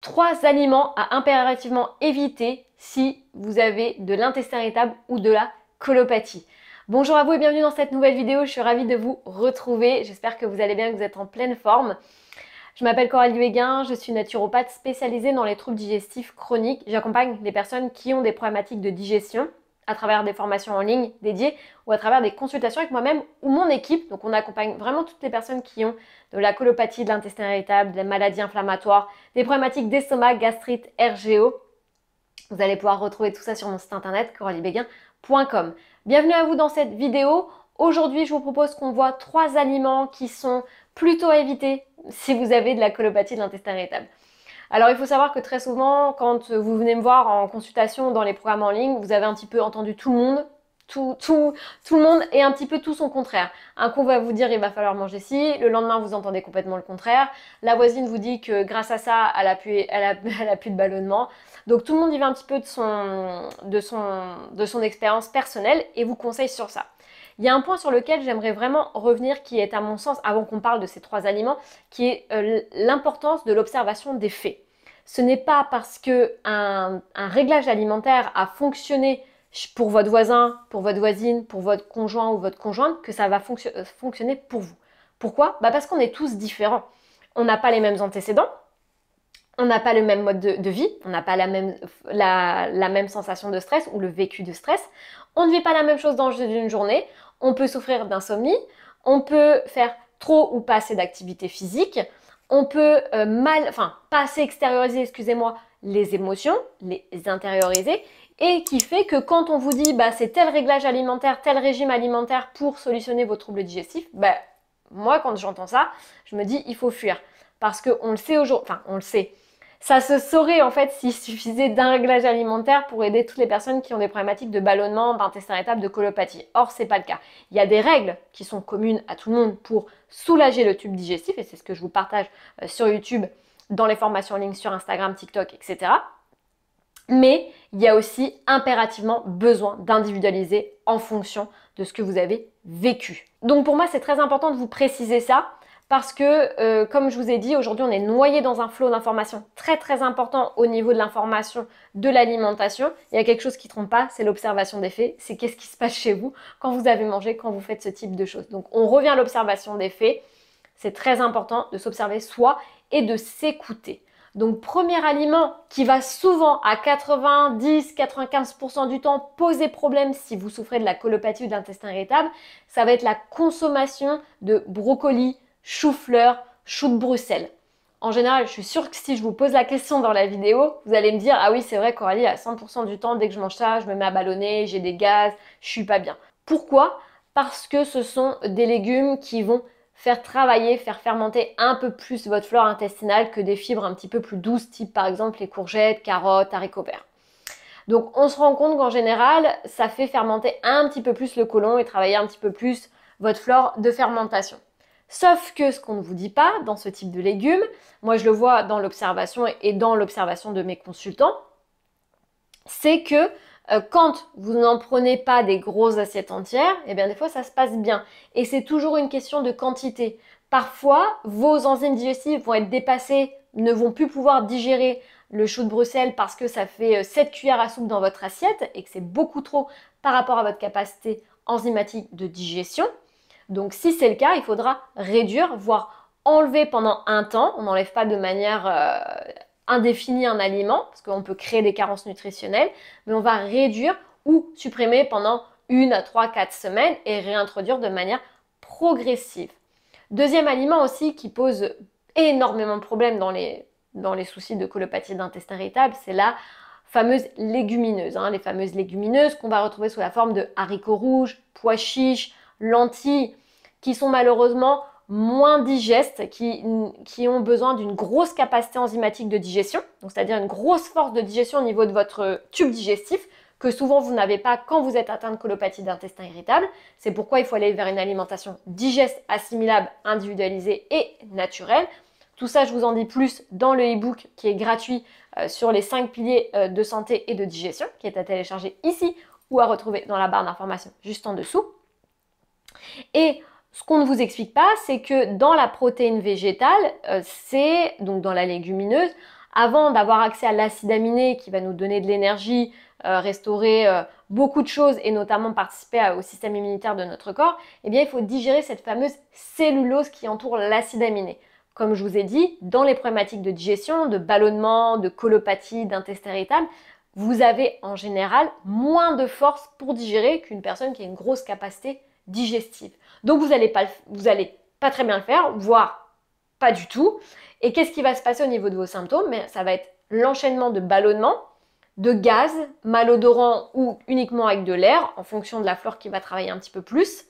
3 aliments à impérativement éviter si vous avez de l'intestin irritable ou de la colopathie. Bonjour à vous et bienvenue dans cette nouvelle vidéo, je suis ravie de vous retrouver, j'espère que vous allez bien, que vous êtes en pleine forme. Je m'appelle Coralie Huéguin, je suis naturopathe spécialisée dans les troubles digestifs chroniques. J'accompagne les personnes qui ont des problématiques de digestion à travers des formations en ligne dédiées ou à travers des consultations avec moi-même ou mon équipe. Donc on accompagne vraiment toutes les personnes qui ont de la colopathie, de l'intestin irritable, des maladies inflammatoires, des problématiques d'estomac, gastrite, RGO. Vous allez pouvoir retrouver tout ça sur mon site internet coraliebeguin.com. Bienvenue à vous dans cette vidéo. Aujourd'hui, je vous propose qu'on voit 3 aliments qui sont plutôt à éviter si vous avez de la colopathie de l'intestin irritable. Alors, il faut savoir que très souvent, quand vous venez me voir en consultation dans les programmes en ligne, vous avez un petit peu entendu tout le monde, tout le monde et un petit peu tout son contraire. Un coup, on va vous dire il va falloir manger ci, le lendemain, vous entendez complètement le contraire. La voisine vous dit que grâce à ça, elle a plus de ballonnement. Donc, tout le monde y va un petit peu de son expérience personnelle et vous conseille sur ça. Il y a un point sur lequel j'aimerais vraiment revenir qui est à mon sens, avant qu'on parle de ces 3 aliments, qui est l'importance de l'observation des faits. Ce n'est pas parce qu'un réglage alimentaire a fonctionné pour votre voisin, pour votre voisine, pour votre conjoint ou votre conjointe que ça va fonctionner pour vous. Pourquoi ? Parce qu'on est tous différents. On n'a pas les mêmes antécédents, on n'a pas le même mode de vie, on n'a pas la même sensation de stress ou le vécu de stress. On ne vit pas la même chose dans une journée. On peut souffrir d'insomnie, on peut faire trop ou pas assez d'activité physique, on peut pas assez extérioriser, excusez-moi, les émotions, les intérioriser, et qui fait que quand on vous dit c'est tel réglage alimentaire, tel régime alimentaire pour solutionner vos troubles digestifs, moi quand j'entends ça, je me dis il faut fuir. Parce qu'on le sait aujourd'hui, on le sait. Ça se saurait en fait s'il suffisait d'un réglage alimentaire pour aider toutes les personnes qui ont des problématiques de ballonnement, d'intestin irritable, de colopathie. Or, c'est pas le cas. Il y a des règles qui sont communes à tout le monde pour soulager le tube digestif, et c'est ce que je vous partage sur YouTube, dans les formations en ligne sur Instagram, TikTok, etc. Mais il y a aussi impérativement besoin d'individualiser en fonction de ce que vous avez vécu. Donc pour moi, c'est très important de vous préciser ça. Parce que, comme je vous ai dit, aujourd'hui, on est noyé dans un flot d'informations très très important au niveau de l'information de l'alimentation. Il y a quelque chose qui ne trompe pas, c'est l'observation des faits. C'est qu'est-ce qui se passe chez vous quand vous avez mangé, quand vous faites ce type de choses. Donc, on revient à l'observation des faits. C'est très important de s'observer soi et de s'écouter. Donc, premier aliment qui va souvent à 90-95% du temps poser problème si vous souffrez de la colopathie ou de l'intestin irritable, ça va être la consommation de brocolis, chou-fleur, chou de Bruxelles. En général, je suis sûre que si je vous pose la question dans la vidéo, vous allez me dire « Ah oui, c'est vrai Coralie, à 100% du temps, dès que je mange ça, je me mets à ballonner, j'ai des gaz, je suis pas bien. » Pourquoi ? Parce que ce sont des légumes qui vont faire travailler, faire fermenter un peu plus votre flore intestinale que des fibres un petit peu plus douces, type par exemple les courgettes, carottes, haricots verts. Donc on se rend compte qu'en général, ça fait fermenter un petit peu plus le côlon et travailler un petit peu plus votre flore de fermentation. Sauf que ce qu'on ne vous dit pas dans ce type de légumes, moi je le vois dans l'observation et dans l'observation de mes consultants, c'est que quand vous n'en prenez pas des grosses assiettes entières, eh bien des fois ça se passe bien. Et c'est toujours une question de quantité. Parfois, vos enzymes digestives vont être dépassées, ne vont plus pouvoir digérer le chou de Bruxelles parce que ça fait 7 cuillères à soupe dans votre assiette et que c'est beaucoup trop par rapport à votre capacité enzymatique de digestion. Donc si c'est le cas, il faudra réduire, voire enlever pendant un temps. On n'enlève pas de manière indéfinie un aliment, parce qu'on peut créer des carences nutritionnelles, mais on va réduire ou supprimer pendant 1 à 3, 4 semaines et réintroduire de manière progressive. Deuxième aliment aussi qui pose énormément de problèmes dans les soucis de colopathie d'intestin irritable, c'est la fameuse légumineuse. Les fameuses légumineuses qu'on va retrouver sous la forme de haricots rouges, pois chiches, lentilles, qui sont malheureusement moins digestes, qui ont besoin d'une grosse capacité enzymatique de digestion, donc c'est-à-dire une grosse force de digestion au niveau de votre tube digestif, que souvent vous n'avez pas quand vous êtes atteint de colopathie d'intestin irritable. C'est pourquoi il faut aller vers une alimentation digeste, assimilable, individualisée et naturelle. Tout ça, je vous en dis plus dans le e-book qui est gratuit sur les 5 piliers de santé et de digestion, qui est à télécharger ici ou à retrouver dans la barre d'information juste en dessous. Et ce qu'on ne vous explique pas, c'est que dans la protéine végétale, donc dans la légumineuse, avant d'avoir accès à l'acide aminé qui va nous donner de l'énergie, restaurer beaucoup de choses et notamment participer au système immunitaire de notre corps, eh bien il faut digérer cette fameuse cellulose qui entoure l'acide aminé. Comme je vous ai dit, dans les problématiques de digestion, de ballonnement, de colopathie, d'intestin irritable, vous avez en général moins de force pour digérer qu'une personne qui a une grosse capacité digestive. Donc vous allez pas très bien le faire, voire pas du tout. Et qu'est-ce qui va se passer au niveau de vos symptômes? Ça va être l'enchaînement de ballonnements, de gaz, malodorants ou uniquement avec de l'air, en fonction de la flore qui va travailler un petit peu plus.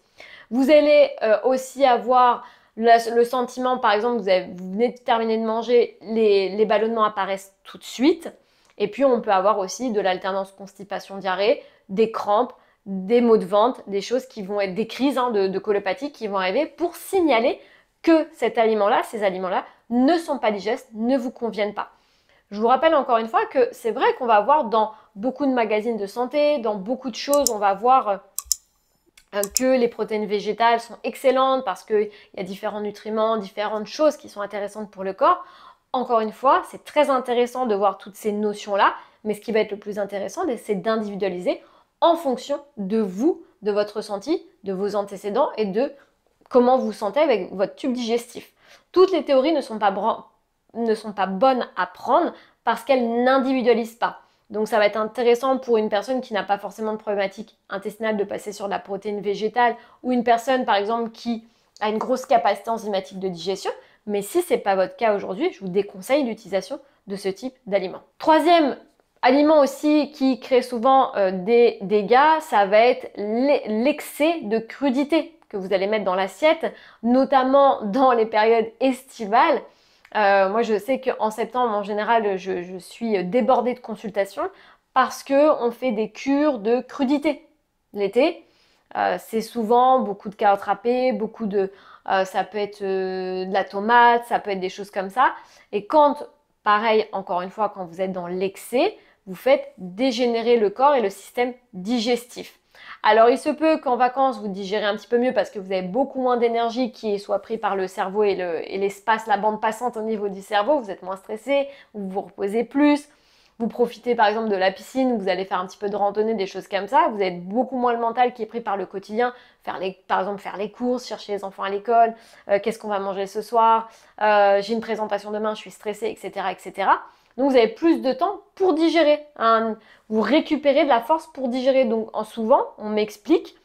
Vous allez aussi avoir le sentiment, par exemple, vous venez de terminer de manger, les ballonnements apparaissent tout de suite. Et puis, on peut avoir aussi de l'alternance constipation-diarrhée, des crampes, des maux de ventre, des choses qui vont être des crises de colopathie qui vont arriver pour signaler que ces aliments-là ne sont pas digestes, ne vous conviennent pas. Je vous rappelle encore une fois que c'est vrai qu'on va voir dans beaucoup de magazines de santé, dans beaucoup de choses, on va voir que les protéines végétales sont excellentes parce qu'il y a différents nutriments, différentes choses qui sont intéressantes pour le corps. Encore une fois, c'est très intéressant de voir toutes ces notions-là, mais ce qui va être le plus intéressant, c'est d'individualiser en fonction de vous, de votre ressenti, de vos antécédents et de comment vous vous sentez avec votre tube digestif. Toutes les théories ne sont pas bonnes à prendre parce qu'elles n'individualisent pas. Donc ça va être intéressant pour une personne qui n'a pas forcément de problématique intestinale de passer sur de la protéine végétale ou une personne par exemple qui a une grosse capacité enzymatique de digestion. Mais si ce n'est pas votre cas aujourd'hui, je vous déconseille l'utilisation de ce type d'aliment. Troisième aliment aussi qui crée souvent des dégâts, ça va être l'excès de crudité que vous allez mettre dans l'assiette, notamment dans les périodes estivales. Moi, je sais qu'en septembre, en général, je suis débordée de consultations parce qu'on fait des cures de crudité l'été. C'est souvent beaucoup de carottes râpées, ça peut être de la tomate, ça peut être des choses comme ça. Et quand, pareil, encore une fois, quand vous êtes dans l'excès, vous faites dégénérer le corps et le système digestif. Alors, il se peut qu'en vacances, vous digérez un petit peu mieux parce que vous avez beaucoup moins d'énergie qui est soit pris par le cerveau et l'espace, la bande passante au niveau du cerveau. Vous êtes moins stressé, vous vous reposez plus. Vous profitez par exemple de la piscine, vous allez faire un petit peu de randonnée, des choses comme ça. Vous avez beaucoup moins le mental qui est pris par le quotidien. Par exemple, faire les courses, chercher les enfants à l'école, qu'est-ce qu'on va manger ce soir, j'ai une présentation demain, je suis stressée, etc., etc. Donc vous avez plus de temps pour digérer. Vous récupérez de la force pour digérer. Donc souvent, on m'explique,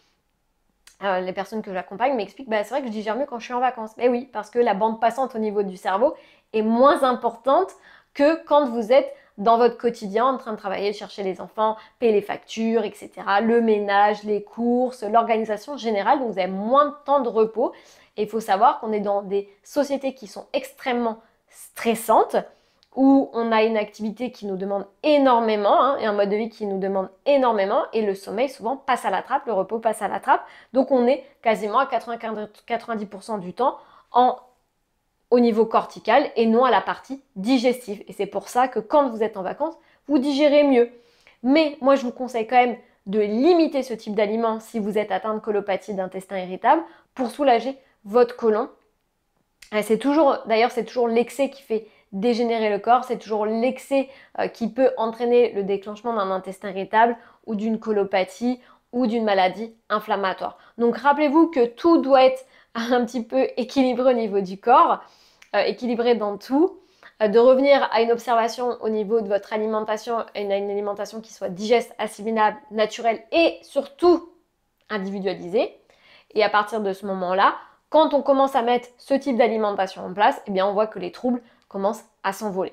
les personnes que j'accompagne m'expliquent, c'est vrai que je digère mieux quand je suis en vacances. Mais oui, parce que la bande passante au niveau du cerveau est moins importante que quand vous êtes dans votre quotidien en train de travailler, de chercher les enfants, payer les factures, etc. Le ménage, les courses, l'organisation générale. Donc vous avez moins de temps de repos. Et il faut savoir qu'on est dans des sociétés qui sont extrêmement stressantes, où on a une activité qui nous demande énormément, et un mode de vie qui nous demande énormément, et le sommeil souvent passe à la trappe, le repos passe à la trappe. Donc on est quasiment à 90% du temps au niveau cortical et non à la partie digestive. Et c'est pour ça que quand vous êtes en vacances, vous digérez mieux. Mais moi, je vous conseille quand même de limiter ce type d'aliments si vous êtes atteint de colopathie d'intestin irritable pour soulager votre côlon. C'est toujours l'excès qui fait dégénérer le corps, c'est toujours l'excès qui peut entraîner le déclenchement d'un intestin irritable ou d'une colopathie ou d'une maladie inflammatoire. Donc rappelez-vous que tout doit être un petit peu équilibré au niveau du corps, équilibré dans tout, de revenir à une observation au niveau de votre alimentation, à une alimentation qui soit digeste, assimilable, naturelle et surtout individualisée. Et à partir de ce moment-là, quand on commence à mettre ce type d'alimentation en place, eh bien on voit que les troubles commencent à s'envoler.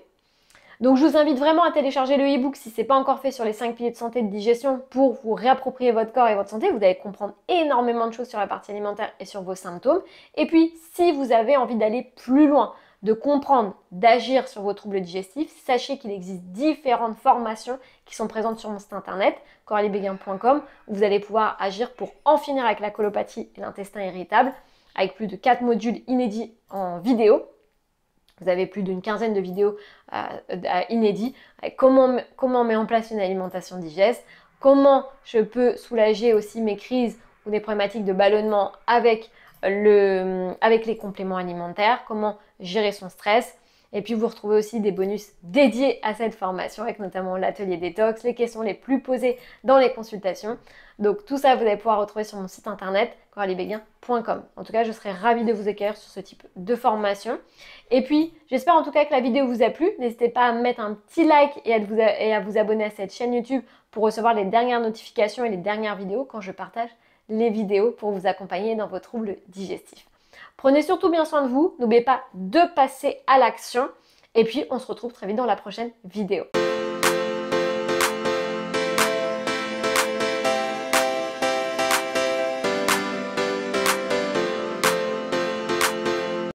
Donc je vous invite vraiment à télécharger le e-book si ce n'est pas encore fait sur les 5 piliers de santé et de digestion pour vous réapproprier votre corps et votre santé. Vous allez comprendre énormément de choses sur la partie alimentaire et sur vos symptômes. Et puis si vous avez envie d'aller plus loin, de comprendre, d'agir sur vos troubles digestifs, sachez qu'il existe différentes formations qui sont présentes sur mon site internet coraliebeguin.com où vous allez pouvoir agir pour en finir avec la colopathie et l'intestin irritable avec plus de 4 modules inédits en vidéo. Vous avez plus d'une quinzaine de vidéos inédites avec comment on met en place une alimentation digeste, comment je peux soulager aussi mes crises ou des problématiques de ballonnement avec les compléments alimentaires, comment gérer son stress Et puis vous retrouvez aussi des bonus dédiés à cette formation avec notamment l'atelier détox, les questions les plus posées dans les consultations. Donc tout ça, vous allez pouvoir retrouver sur mon site internet coraliebeguin.com. En tout cas, je serais ravie de vous accueillir sur ce type de formation. Et puis, j'espère en tout cas que la vidéo vous a plu. N'hésitez pas à mettre un petit like et à vous abonner à cette chaîne YouTube pour recevoir les dernières notifications et les dernières vidéos quand je partage les vidéos pour vous accompagner dans vos troubles digestifs. Prenez surtout bien soin de vous. N'oubliez pas de passer à l'action. Et puis, on se retrouve très vite dans la prochaine vidéo.